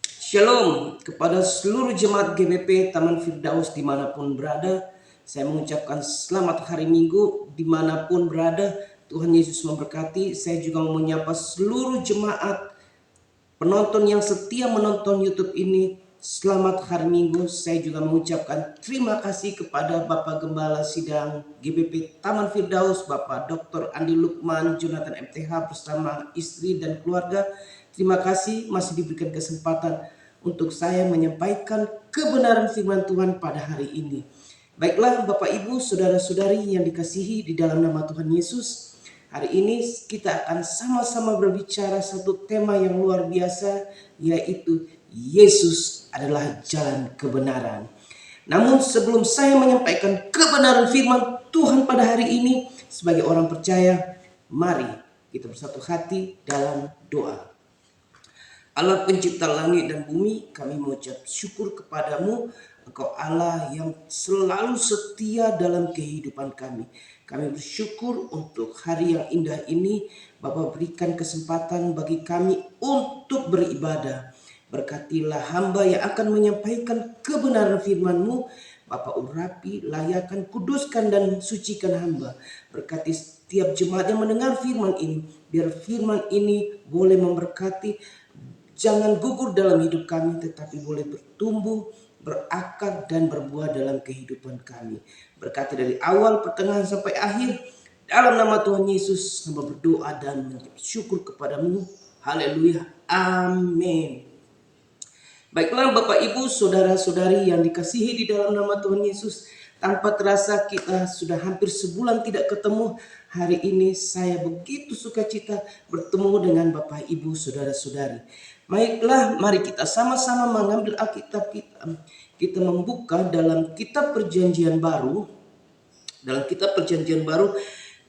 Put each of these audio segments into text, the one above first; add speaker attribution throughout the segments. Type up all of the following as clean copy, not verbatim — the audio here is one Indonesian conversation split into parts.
Speaker 1: Shalom kepada seluruh jemaat GBP Taman Firdaus dimanapun berada. Saya mengucapkan selamat hari Minggu dimanapun berada. Tuhan Yesus memberkati. Saya juga mau menyapa seluruh jemaat penonton yang setia menonton YouTube ini. Selamat hari Minggu. Saya juga mengucapkan terima kasih kepada Bapak Gembala Sidang GBP Taman Firdaus, Bapak Dr. Andi Lukman, Jonathan MTH bersama istri dan keluarga. Terima kasih masih diberikan kesempatan untuk saya menyampaikan kebenaran firman Tuhan pada hari ini. Baiklah Bapak Ibu, saudara-saudari yang dikasihi di dalam nama Tuhan Yesus. Hari ini kita akan sama-sama berbicara satu tema yang luar biasa, yaitu Yesus adalah jalan kebenaran. Namun sebelum saya menyampaikan kebenaran firman Tuhan pada hari ini, sebagai orang percaya, mari kita bersatu hati dalam doa. Allah pencipta langit dan bumi, kami mengucap syukur kepadamu. Engkau Allah yang selalu setia dalam kehidupan kami. Kami bersyukur untuk hari yang indah ini. Bapa berikan kesempatan bagi kami untuk beribadah. Berkatilah hamba yang akan menyampaikan kebenaran firman-Mu. Bapa urapi, layakan, kuduskan dan sucikan hamba. Berkati setiap jemaat yang mendengar firman ini. Biar firman ini boleh memberkati. Jangan gugur dalam hidup kami, tetapi boleh bertumbuh, berakar, dan berbuah dalam kehidupan kami. Berkati dari awal, pertengahan, sampai akhir. Dalam nama Tuhan Yesus, hamba berdoa dan bersyukur kepadamu. Haleluya. Amin. Baiklah Bapak Ibu, saudara-saudari yang dikasihi di dalam nama Tuhan Yesus. Tanpa terasa kita sudah hampir sebulan tidak ketemu. Hari ini saya begitu sukacita bertemu dengan Bapak Ibu, saudara-saudari. Baiklah, mari kita sama-sama mengambil Alkitab kita. Kita membuka dalam kitab Perjanjian Baru. Dalam kitab Perjanjian Baru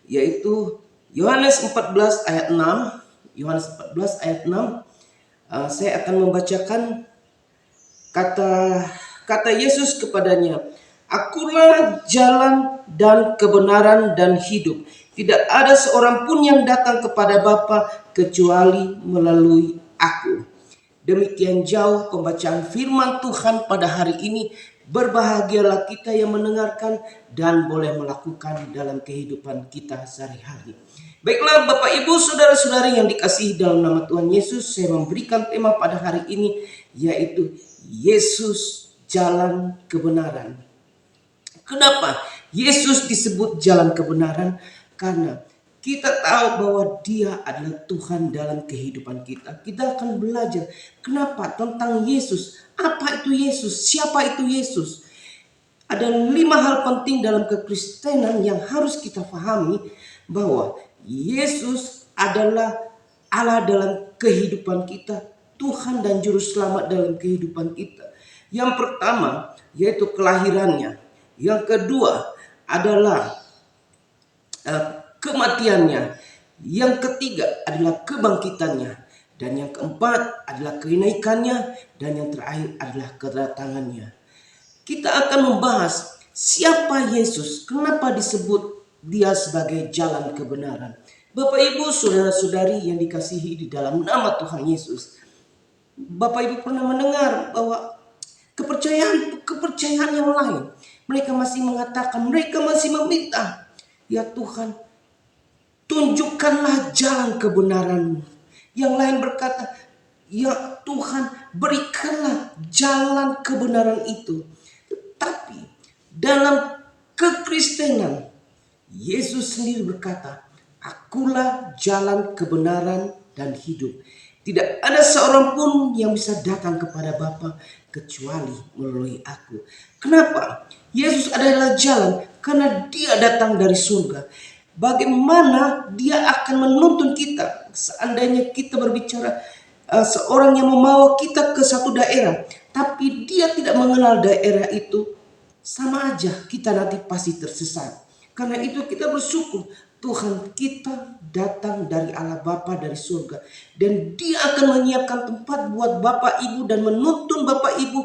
Speaker 1: yaitu Yohanes 14 ayat 6. Yohanes 14 ayat 6. Saya akan membacakan kata Yesus kepadanya, "Akulah jalan dan kebenaran dan hidup. Tidak ada seorang pun yang datang kepada Bapa kecuali melalui Aku." Demikian jauh pembacaan firman Tuhan pada hari ini. Berbahagialah kita yang mendengarkan dan boleh melakukan dalam kehidupan kita sehari-hari. Baiklah Bapak Ibu saudara-saudari yang dikasihi dalam nama Tuhan Yesus, saya memberikan tema pada hari ini yaitu Yesus jalan kebenaran. Kenapa Yesus disebut jalan kebenaran? Karena kita tahu bahwa Dia adalah Tuhan dalam kehidupan kita. Kita akan belajar kenapa tentang Yesus. Apa itu Yesus? Siapa itu Yesus? Ada 5 hal penting dalam kekristenan yang harus kita pahami, bahwa Yesus adalah Allah dalam kehidupan kita, Tuhan dan Juru Selamat dalam kehidupan kita. Yang pertama yaitu kelahirannya. Yang kedua adalah kematiannya. Yang ketiga adalah kebangkitannya. Dan yang keempat adalah kenaikannya. Dan yang terakhir adalah kedatangannya. Kita akan membahas siapa Yesus, kenapa disebut Dia sebagai jalan kebenaran. Bapak Ibu saudara-saudari yang dikasihi di dalam nama Tuhan Yesus. Bapak Ibu pernah mendengar bahwa kepercayaan yang lain, mereka masih mengatakan, mereka masih meminta, ya Tuhan, tunjukkanlah jalan kebenaran-Mu. Yang lain berkata, ya Tuhan, berikanlah jalan kebenaran itu. Tetapi dalam kekristenan, Yesus sendiri berkata, Akulah jalan kebenaran dan hidup. Tidak ada seorang pun yang bisa datang kepada Bapa kecuali melalui Aku. Kenapa? Yesus adalah jalan karena Dia datang dari surga. Bagaimana Dia akan menuntun kita seandainya kita berbicara seorang yang membawa kita ke satu daerah, tapi Dia tidak mengenal daerah itu, sama aja kita nanti pasti tersesat. Karena itu kita bersyukur Tuhan kita datang dari Allah Bapa dari surga, dan Dia akan menyiapkan tempat buat Bapak Ibu dan menuntun Bapak Ibu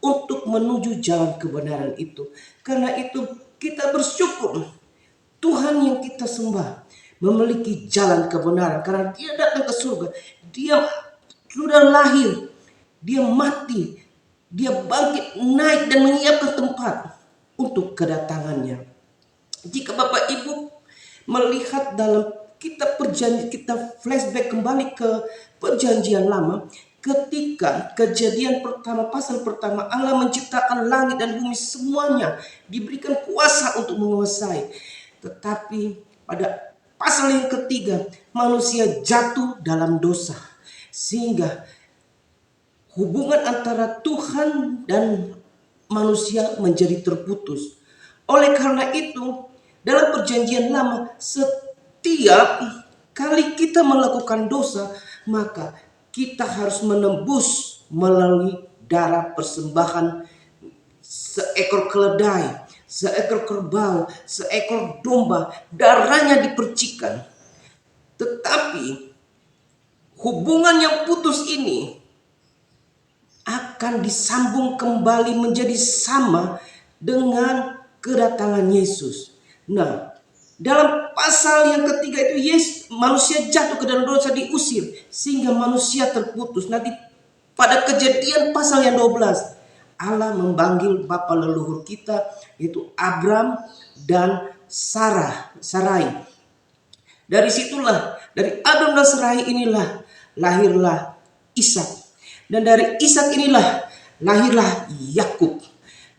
Speaker 1: untuk menuju jalan kebenaran itu. Karena itu kita bersyukur Tuhan yang kita sembah memiliki jalan kebenaran karena dia datang ke surga. Dia sudah lahir, dia mati, dia bangkit, naik dan menyiapkan tempat untuk kedatangannya. Jika Bapak Ibu melihat dalam kitab perjanjian, kita flashback kembali ke perjanjian lama, ketika kejadian pertama, pasal pertama, Allah menciptakan langit dan bumi, semuanya diberikan kuasa untuk menguasai. Tetapi pada pasal yang ketiga, manusia jatuh dalam dosa, sehingga hubungan antara Tuhan dan manusia menjadi terputus. Oleh karena itu, dalam perjanjian lama, setiap kali kita melakukan dosa, maka kita harus menembus melalui darah persembahan seekor keledai, seekor kerbau, seekor domba. Darahnya dipercikan. Tetapi hubungan yang putus ini akan disambung kembali menjadi sama dengan kedatangan Yesus. Nah, dalam pasal yang ketiga itu manusia jatuh ke dalam dosa, diusir sehingga manusia terputus. Nanti pada Kejadian pasal yang 12, Allah memanggil bapa leluhur kita yaitu Abram dan Sarai. Dari situlah, dari Adam dan Sarai inilah lahirlah Ishak. Dan dari Ishak inilah lahirlah Yakub.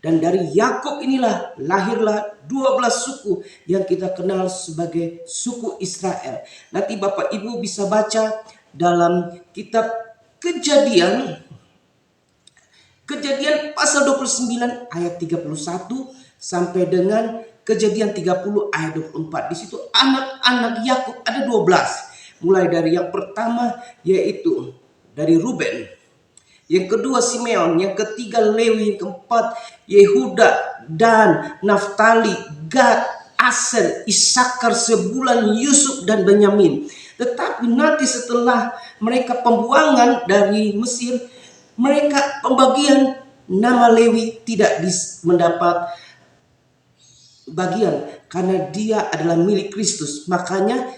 Speaker 1: Dan dari Yakub inilah lahirlah 12 suku yang kita kenal sebagai suku Israel. Nanti Bapak Ibu bisa baca dalam kitab Kejadian pasal 29 ayat 31 sampai dengan Kejadian 30 ayat 24. Di situ anak-anak Yakub ada 12. Mulai dari yang pertama yaitu dari Ruben, yang kedua Simeon, yang ketiga Lewi, yang keempat Yehuda, Dan, Naftali, Gad, Aser, Isakar, Sebulan, Yusuf, dan Benyamin. Tetapi nanti setelah mereka pembuangan dari Mesir, mereka pembagian nama Lewi tidak mendapat bagian karena dia adalah milik Kristus. Makanya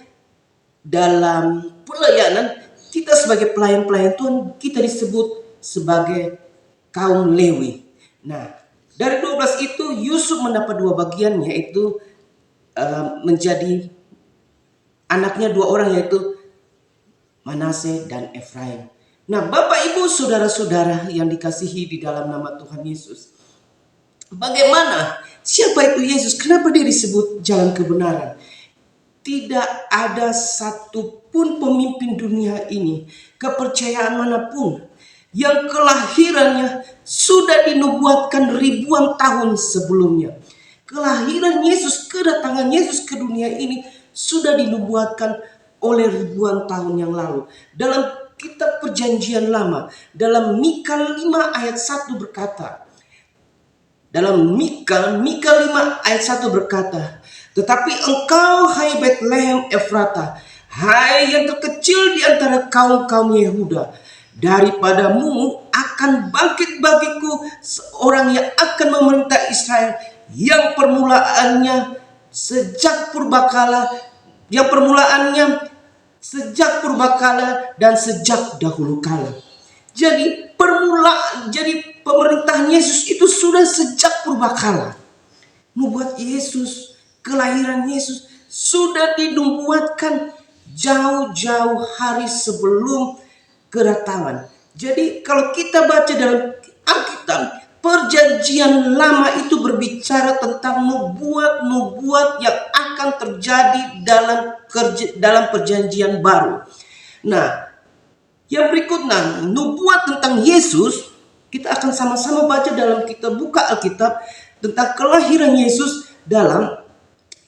Speaker 1: dalam pelayanan kita sebagai pelayan-pelayan Tuhan, kita disebut sebagai kaum Lewi. Nah, dari 12 itu Yusuf mendapat 2 bagian, yaitu menjadi anaknya 2 orang, yaitu Manase dan Efraim. Nah, Bapak Ibu saudara-saudara yang dikasihi di dalam nama Tuhan Yesus, bagaimana? Siapa itu Yesus? Kenapa dia disebut jalan kebenaran? Tidak ada satupun pemimpin dunia ini, kepercayaan manapun, yang kelahirannya sudah dinubuatkan ribuan tahun sebelumnya. Kelahiran Yesus, kedatangan Yesus ke dunia ini sudah dinubuatkan oleh ribuan tahun yang lalu. Dalam kitab perjanjian lama, dalam Mika 5 ayat 1 berkata, dalam Mika 5 ayat 1 berkata, tetapi engkau hai Betlehem Efrata, hai yang terkecil di antara kaum-kaum Yehuda, daripadamu akan bangkit bagiku seorang yang akan memerintah Israel, yang permulaannya sejak purbakala, dan sejak dahulu kala. Jadi pemerintahan Yesus itu sudah sejak purbakala. Nubuat Yesus, kelahiran Yesus sudah dinubuatkan jauh-jauh hari sebelum kedatangan. Jadi kalau kita baca dalam Alkitab, perjanjian lama itu berbicara tentang nubuat-nubuat yang akan terjadi dalam perjanjian baru. Nah, yang berikutnya, nubuat tentang Yesus, kita akan sama-sama baca dalam kita buka Alkitab tentang kelahiran Yesus dalam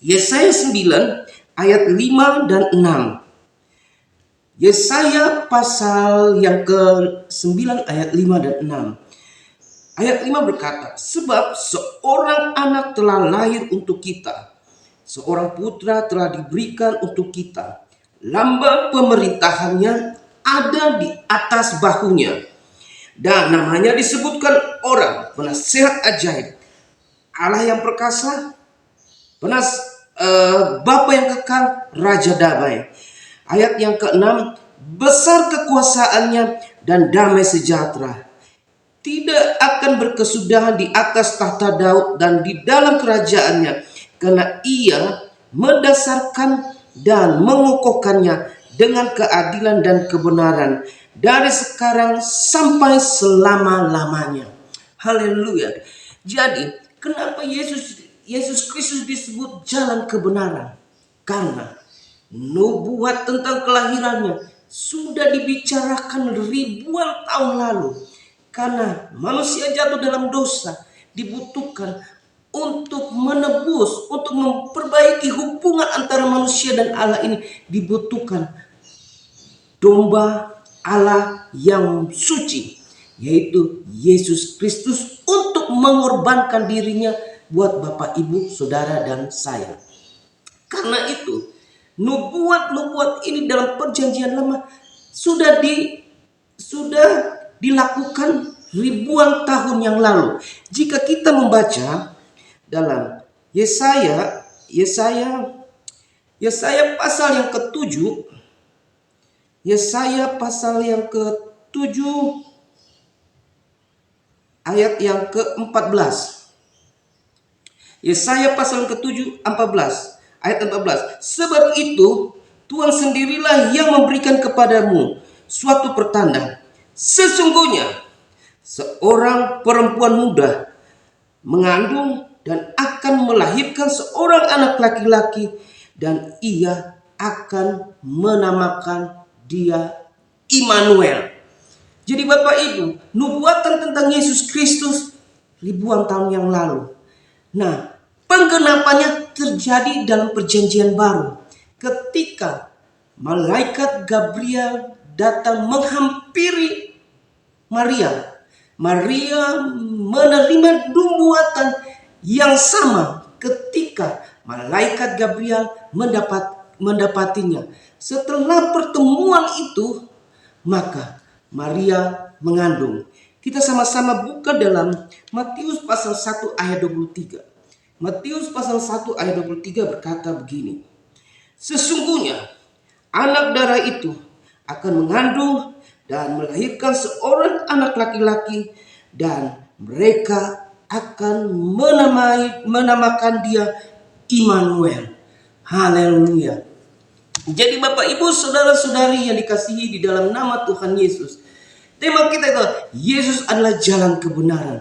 Speaker 1: Yesaya 9 ayat 5 dan 6. Yesaya pasal yang ke-9 ayat 5 dan 6. Ayat 5 berkata, sebab seorang anak telah lahir untuk kita, seorang putra telah diberikan untuk kita, lambang pemerintahannya ada di atas bahunya, dan namanya disebutkan orang penasihat ajaib, Allah yang perkasa, Bapa yang kekal, Raja damai. Ayat yang ke-6, besar kekuasaannya dan damai sejahtera. Tidak akan berkesudahan di atas tahta Daud dan di dalam kerajaannya, karena ia mendasarkan dan mengokohkannya dengan keadilan dan kebenaran dari sekarang sampai selama-lamanya. Haleluya. Jadi, kenapa Yesus Kristus disebut jalan kebenaran? Karena nubuat tentang kelahirannya sudah dibicarakan ribuan tahun lalu. Karena manusia jatuh dalam dosa, dibutuhkan untuk menebus, untuk memperbaiki hubungan antara manusia dan Allah ini, dibutuhkan domba Allah yang suci, yaitu Yesus Kristus, untuk mengorbankan dirinya buat Bapak, Ibu, Saudara, dan saya. Karena itu, nubuat-nubuat ini dalam perjanjian lama sudah dilakukan ribuan tahun yang lalu. Jika kita membaca dalam Yesaya pasal yang ke-7, Yesaya pasal yang ke-7 ayat yang ke-14. Yesaya pasal ke-7 ayat 14. Sebab itu Tuhan sendirilah yang memberikan kepadamu suatu pertanda. Sesungguhnya seorang perempuan muda mengandung dan akan melahirkan seorang anak laki-laki, dan ia akan menamakan dia Immanuel. Jadi Bapak Ibu, nubuatan tentang Yesus Kristus ribuan tahun yang lalu. Nah, penggenapannya terjadi dalam perjanjian baru, ketika malaikat Gabriel datang menghampiri Maria. Maria menerima nubuatan yang sama ketika malaikat Gabriel mendapatinya. Setelah pertemuan itu, maka Maria mengandung. Kita sama-sama buka dalam Matius pasal 1 ayat 23. Matius pasal 1 ayat 23 berkata begini. Sesungguhnya anak darah itu akan mengandung dan melahirkan seorang anak laki-laki, dan mereka akan menamakan dia Immanuel. Haleluya. Jadi Bapak, Ibu, Saudara-saudari yang dikasihi di dalam nama Tuhan Yesus, tema kita itu Yesus adalah jalan kebenaran.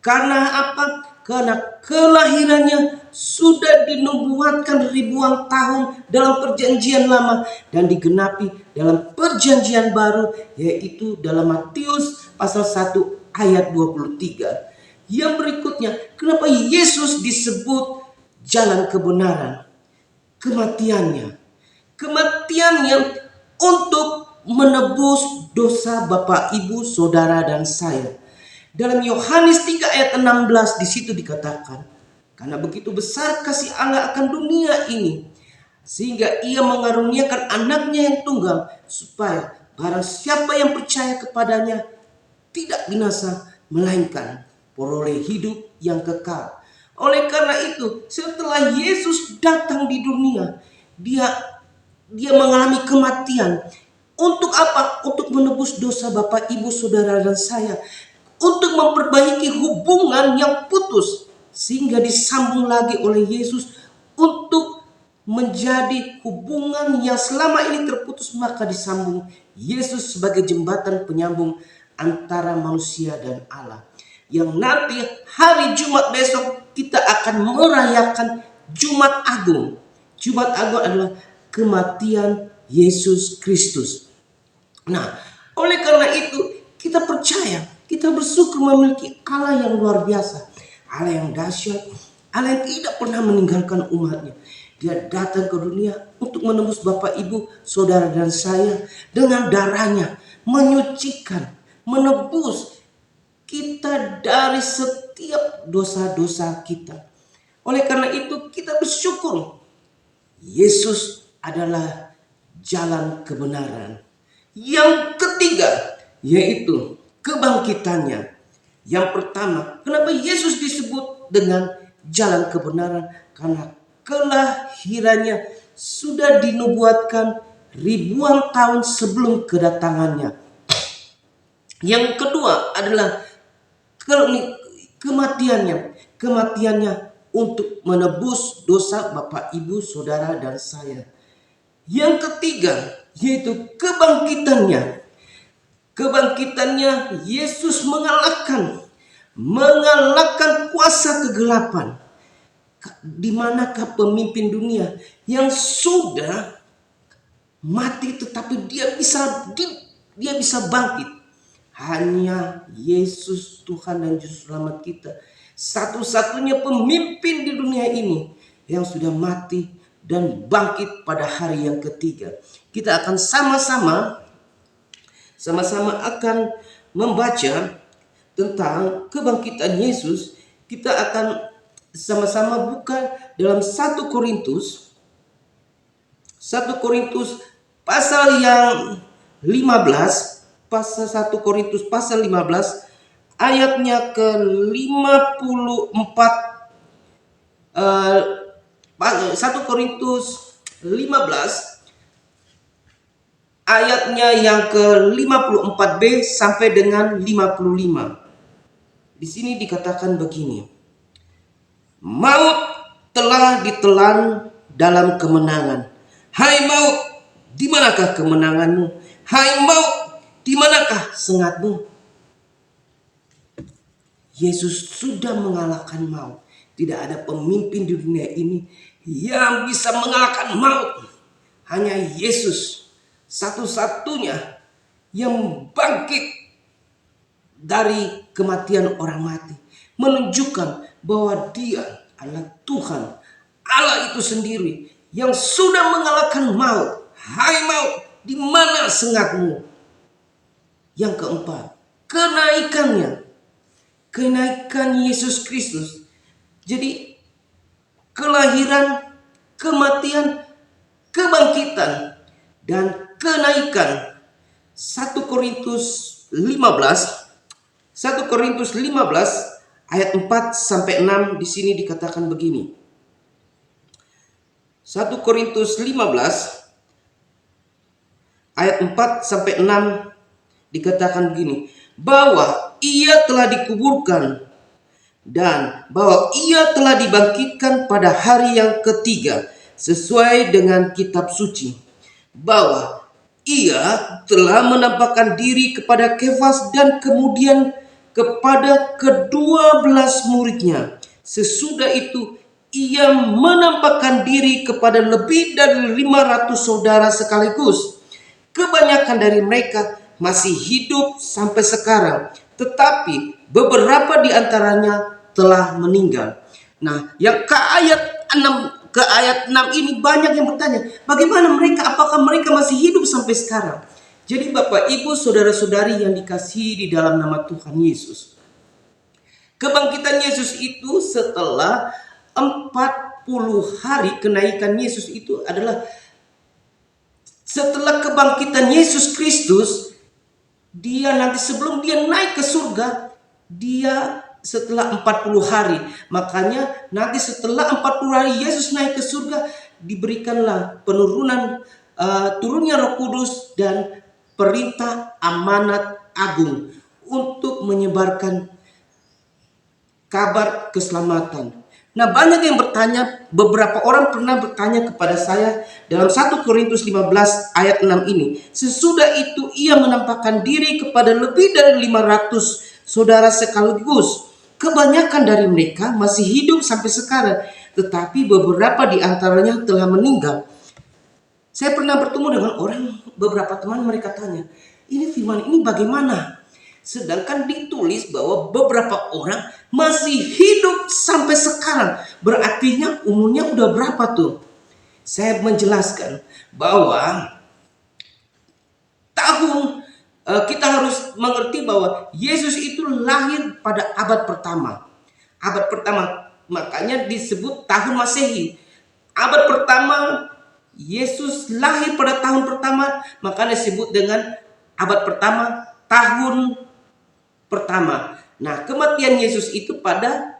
Speaker 1: Karena apa? Karena kelahirannya sudah dinubuatkan ribuan tahun dalam perjanjian lama dan digenapi dalam perjanjian baru, yaitu dalam Matius pasal 1 ayat 23. Yang berikutnya, kenapa Yesus disebut jalan kebenaran? Kematiannya untuk menebus dosa Bapak, Ibu, Saudara, dan saya. Dalam Yohanes 3 ayat 16 di situ dikatakan, karena begitu besar kasih Allah akan dunia ini, sehingga ia mengaruniakan anaknya yang tunggal, supaya barang siapa yang percaya kepadanya tidak binasa, melainkan peroleh hidup yang kekal. Oleh karena itu, setelah Yesus datang di dunia, dia mengalami kematian. Untuk apa? Untuk menebus dosa Bapak, Ibu, Saudara, dan saya. Untuk memperbaiki hubungan yang putus, sehingga disambung lagi oleh Yesus untuk menjadi hubungan yang selama ini terputus, maka disambung Yesus sebagai jembatan penyambung antara manusia dan Allah. Yang nanti hari Jumat besok kita akan merayakan Jumat Agung. Jumat Agung adalah kematian Yesus Kristus. Nah, oleh karena itu kita percaya, kita bersyukur memiliki Allah yang luar biasa, Allah yang dahsyat, Allah yang tidak pernah meninggalkan umatnya. Dia datang ke dunia untuk menembus Bapak, Ibu, Saudara, dan saya dengan darahnya, menyucikan, menebus kita dari setiap dosa-dosa kita. Oleh karena itu kita bersyukur Yesus adalah jalan kebenaran. Yang ketiga, yaitu kebangkitannya. Yang pertama, kenapa Yesus disebut dengan jalan kebenaran? Karena kelahirannya sudah dinubuatkan ribuan tahun sebelum kedatangannya. Yang kedua adalah kematiannya. Kematiannya untuk menebus dosa Bapak, Ibu, Saudara, dan saya. Yang ketiga yaitu kebangkitannya. Kebangkitannya Yesus mengalahkan kuasa kegelapan. Di manakah pemimpin dunia yang sudah mati tetapi dia bisa bangkit? Hanya Yesus, Tuhan dan Juru Selamat kita. Satu-satunya pemimpin di dunia ini yang sudah mati dan bangkit pada hari yang ketiga. Kita akan sama-sama akan membaca tentang kebangkitan Yesus. Kita akan sama-sama buka dalam 1 Korintus pasal yang 15, pasal 1 Korintus pasal 15 ayatnya ke-54. 1 Korintus 15 ayatnya yang ke-54b sampai dengan 55. Di sini dikatakan begini. Maut telah ditelan dalam kemenangan. Hai maut, di manakah kemenanganmu? Hai maut, di manakah sengatmu? Yesus sudah mengalahkan maut. Tidak ada pemimpin di dunia ini yang bisa mengalahkan maut. Hanya Yesus, satu-satunya yang bangkit dari kematian orang mati, menunjukkan bahwa Dia adalah Tuhan, Allah itu sendiri yang sudah mengalahkan maut. Hai maut, di mana sengatmu? Yang keempat, kenaikan Yesus Kristus. Jadi kelahiran, kematian, kebangkitan, dan kenaikan. 1 Korintus 15 ayat 4 sampai 6 di sini dikatakan begini. 1 Korintus 15 ayat 4 sampai 6 dikatakan begini, bahwa Ia telah dikuburkan dan bahwa Ia telah dibangkitkan pada hari yang ketiga sesuai dengan kitab suci, bahwa Ia telah menampakkan diri kepada Kefas dan kemudian kepada ke-12 muridnya. Sesudah itu Ia menampakkan diri kepada lebih dari 500 saudara sekaligus. Kebanyakan dari mereka masih hidup sampai sekarang, tetapi beberapa di antaranya telah meninggal. Nah, yang ke ayat 6 ini banyak yang bertanya, bagaimana mereka? Apakah mereka masih hidup sampai sekarang? Jadi Bapak, Ibu, saudara-saudari yang dikasihi di dalam nama Tuhan Yesus, kebangkitan Yesus itu setelah 40 hari. Kenaikan Yesus itu adalah setelah kebangkitan Yesus Kristus. Dia nanti sebelum dia naik ke surga, dia setelah 40 hari. Makanya nanti setelah 40 hari Yesus naik ke surga, diberikanlah turunnya Roh Kudus dan perintah amanat agung untuk menyebarkan kabar keselamatan. Nah, banyak yang bertanya, beberapa orang pernah bertanya kepada saya dalam 1 Korintus 15 ayat 6 ini. Sesudah itu Ia menampakkan diri kepada lebih dari 500 saudara sekaligus. Kebanyakan dari mereka masih hidup sampai sekarang, tetapi beberapa di antaranya telah meninggal. Saya pernah bertemu dengan beberapa teman, mereka tanya, ini firman ini bagaimana? Sedangkan ditulis bahwa beberapa orang masih hidup sampai sekarang. Berartinya umurnya udah berapa tuh? Saya menjelaskan bahwa kita harus mengerti bahwa Yesus itu lahir pada abad pertama. Abad pertama, makanya disebut tahun Masehi. Abad pertama, Yesus lahir pada tahun pertama, makanya disebut dengan abad pertama, tahun pertama. Nah, kematian Yesus itu pada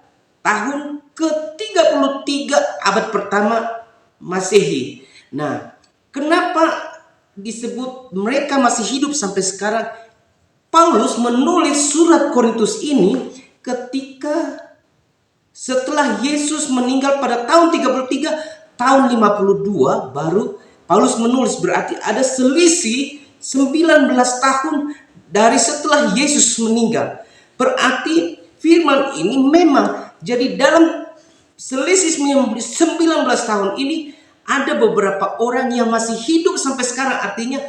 Speaker 1: tahun ke-33 abad pertama Masehi. Nah, kenapa disebut mereka masih hidup sampai sekarang? Paulus menulis surat Korintus ini ketika setelah Yesus meninggal pada tahun 33, tahun 52 baru Paulus menulis, berarti ada selisih 19 tahun dari setelah Yesus meninggal. Berarti firman ini memang jadi dalam selisih 19 tahun ini ada beberapa orang yang masih hidup sampai sekarang. Artinya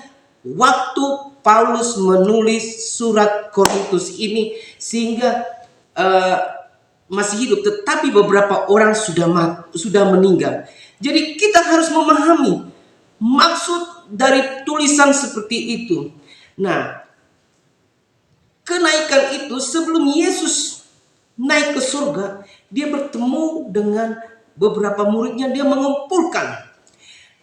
Speaker 1: waktu Paulus menulis surat Korintus ini sehingga masih hidup, tetapi beberapa orang sudah meninggal. Jadi kita harus memahami maksud dari tulisan seperti itu. Nah, kenaikan itu sebelum Yesus naik ke surga, dia bertemu dengan beberapa muridnya, dia mengumpulkan.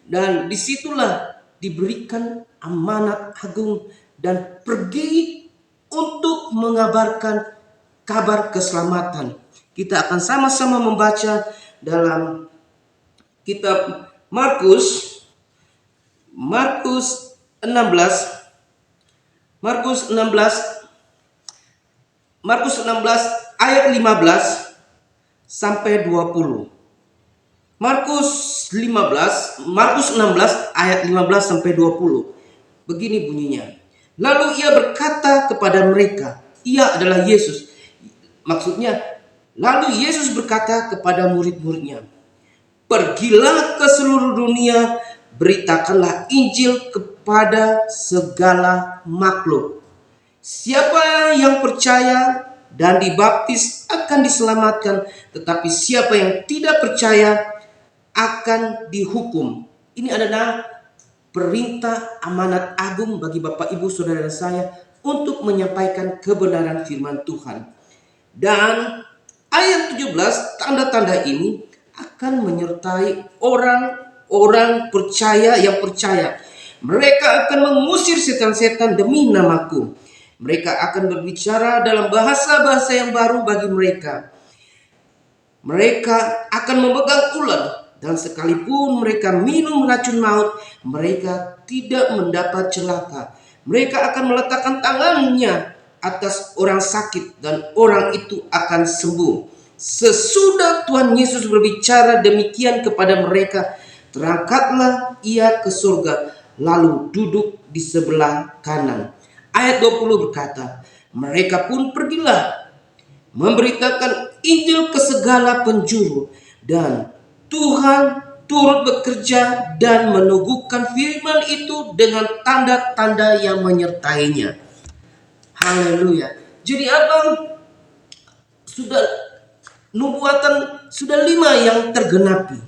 Speaker 1: Dan disitulah diberikan amanat agung dan pergi untuk mengabarkan kabar keselamatan. Kita akan sama-sama membaca dalam kitab Markus 16 ayat 15 sampai 20. Markus 16 ayat 15 sampai 20. Begini bunyinya. Lalu ia berkata kepada mereka, ia adalah Yesus. Maksudnya, lalu Yesus berkata kepada murid-muridnya, pergilah ke seluruh dunia, beritakanlah Injil kepada segala makhluk. Siapa yang percaya dan dibaptis akan diselamatkan, tetapi siapa yang tidak percaya akan dihukum. Ini adalah perintah amanat agung bagi Bapak, Ibu, Saudara dan saya untuk menyampaikan kebenaran firman Tuhan. Dan ayat 17, tanda-tanda ini akan menyertai orang-orang percaya yang percaya. Mereka akan mengusir setan-setan demi namaku. Mereka akan berbicara dalam bahasa-bahasa yang baru bagi mereka. Mereka akan memegang ular, dan sekalipun mereka minum racun maut, mereka tidak mendapat celaka. Mereka akan meletakkan tangannya atas orang sakit dan orang itu akan sembuh. Sesudah Tuhan Yesus berbicara demikian kepada mereka, terangkatlah ia ke surga, lalu duduk di sebelah kanan. Ayat 20 berkata, mereka pun pergilah memberitakan Injil ke segala penjuru, dan Tuhan turut bekerja dan meneguhkan firman itu dengan tanda-tanda yang menyertainya. Haleluya. Jadi apa? Sudah nubuatan sudah 5 yang tergenapi.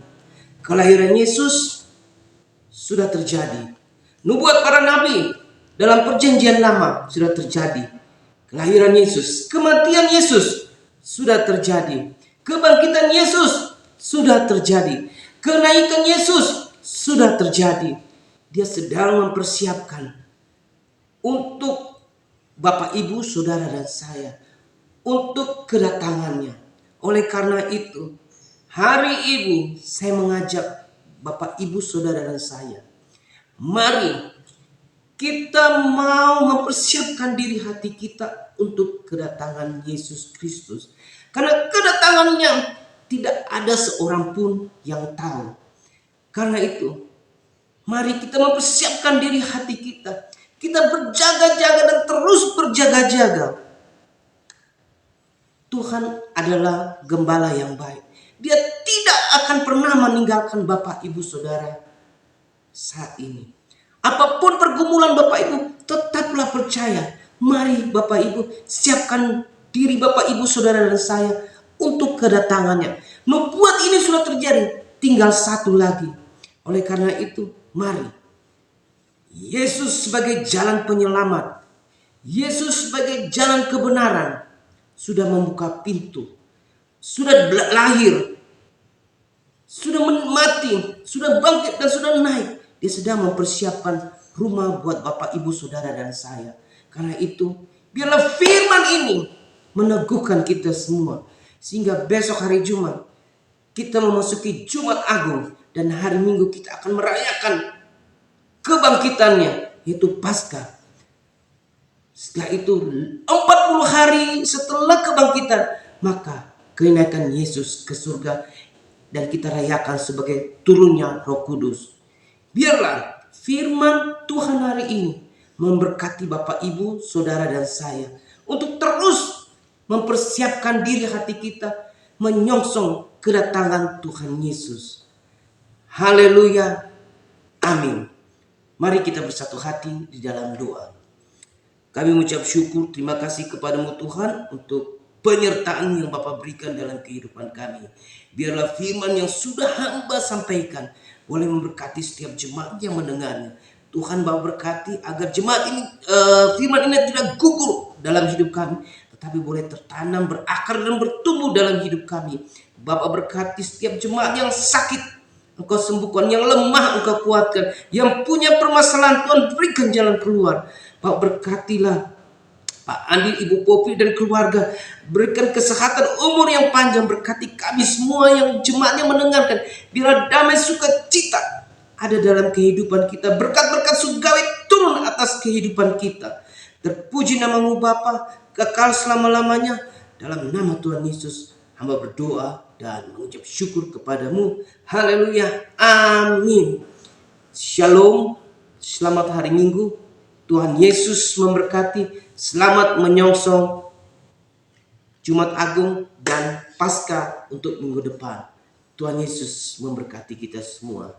Speaker 1: Kelahiran Yesus sudah terjadi. Nubuat para nabi dalam perjanjian lama sudah terjadi. Kelahiran Yesus, kematian Yesus sudah terjadi. Kebangkitan Yesus sudah terjadi. Kenaikan Yesus sudah terjadi. Dia sedang mempersiapkan untuk Bapak, Ibu, Saudara dan saya untuk kedatangannya. Oleh karena itu, hari ini saya mengajak Bapak, Ibu, Saudara dan saya, mari kita mau mempersiapkan diri hati kita untuk kedatangan Yesus Kristus. Karena kedatangannya tidak ada seorang pun yang tahu. Karena itu, mari kita mempersiapkan diri hati kita. Kita berjaga-jaga dan terus berjaga-jaga. Tuhan adalah gembala yang baik. Dia tidak akan pernah meninggalkan Bapak, Ibu, Saudara saat ini. Apapun pergumulan Bapak, Ibu, tetaplah percaya. Mari Bapak, Ibu, siapkan diri Bapak, Ibu, Saudara dan saya untuk kedatangannya. Nubuat ini sudah terjadi, tinggal satu lagi. Oleh karena itu, mari. Yesus sebagai jalan penyelamat, Yesus sebagai jalan kebenaran, sudah membuka pintu, sudah lahir, sudah mati, sudah bangkit dan sudah naik. Dia sedang mempersiapkan rumah buat Bapak, Ibu, Saudara dan saya. Karena itu, biarlah firman ini meneguhkan kita semua. Sehingga besok hari Jumat kita memasuki Jumat Agung, dan hari Minggu kita akan merayakan kebangkitannya, yaitu Paskah. Setelah itu 40 hari setelah kebangkitan, maka kenaikan Yesus ke surga, dan kita rayakan sebagai turunnya Roh Kudus. Biarlah firman Tuhan hari ini memberkati Bapak, Ibu, Saudara, dan saya untuk terus mempersiapkan diri hati kita menyongsong kedatangan Tuhan Yesus. Haleluya. Amin. Mari kita bersatu hati di dalam doa. Kami mengucap syukur, terima kasih kepadamu Tuhan untuk penyertaan yang Bapa berikan dalam kehidupan kami. Biarlah firman yang sudah hamba sampaikan boleh memberkati setiap jemaat yang mendengarnya. Tuhan Bapa berkati agar jemaat ini, firman ini tidak gugur dalam hidup kami, tetapi boleh tertanam, berakar, dan bertumbuh dalam hidup kami. Bapa berkati setiap jemaat yang sakit, Engkau sembuhkan, yang lemah Engkau kuatkan, yang punya permasalahan Tuhan berikan jalan keluar. Bapak berkatilah Pak Andi, Ibu Popi, dan keluarga, berikan kesehatan, umur yang panjang. Berkati kami semua yang jemaatnya mendengarkan, biar damai sukacita ada dalam kehidupan kita. Berkat-berkat surgawi turun atas kehidupan kita. Terpuji namamu Bapa, kekal selama-lamanya. Dalam nama Tuhan Yesus hamba berdoa dan mengucap syukur kepadamu. Haleluya. Amin. Shalom. Selamat hari Minggu. Tuhan Yesus memberkati. Selamat menyongsong Jumat Agung dan Paskah untuk minggu depan. Tuhan Yesus memberkati kita semua.